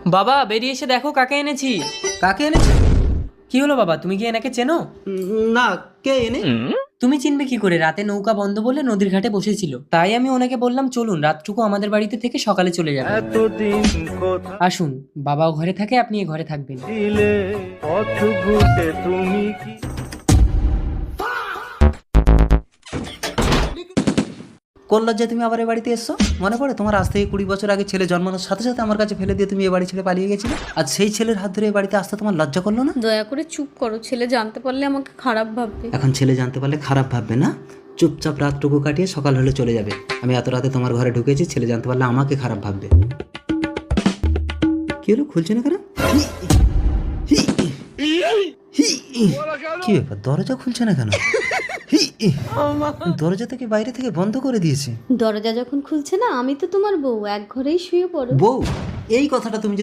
বাবা বেরিয়ে এসে দেখো কাকে এনেছি। কাকে এনেছে? কি হলো বাবা, তুমি কি এনাকে চেনো? না, কে এনে? তুমি চিনবে কি করে? রাতে নৌকা বন্ধ বলে নদীর ঘাটে বসেছিল, তাই আমি ওনাকে বললাম চলুন রাতটুকু আমাদের বাড়িতে থেকে সকালে চলে যাবে। আসুন, বাবাও ঘরে থাকে, আপনি এ ঘরে থাকবেন। কোন লজ্জায় তুমি আবার এ বাড়িতে এসছো? মনে পড়ে তোমার আজ থেকে 20 বছর আগে ছেলে জন্মানোর সাথে সাথে আমার কাছে ফেলে দিয়ে তুমি এ বাড়ি ছেড়ে পালিয়ে গেছিলে। আর সেই ছেলের হাত ধরে এ বাড়িতে আসতে তোমার লজ্জা করলো না? দয়া করে চুপ করো, ছেলে জানতে পারলে আমাকে খারাপ ভাববে। এখন ছেলে জানতে পারলে খারাপ ভাববে না? চুপচাপ রাতটুকু কাটিয়ে সকাল হলে চলে যাবে। আমি এত রাতে তোমার ঘরে ঢুকেছি, ছেলে জানতে পারলে আমাকে খারাপ ভাববে। কি হলো, খুলছে না কেন? কি ব্যাপার, দরজা খুলছে না কেন? দরজা থেকে বাইরে থেকে বন্ধ করে দিয়েছে। দরজা যখন খুলছে না, আমি তো তোমার বউ, এক ঘরেই শুয়ে পড়ো। বউ, এই কথাটা তুমি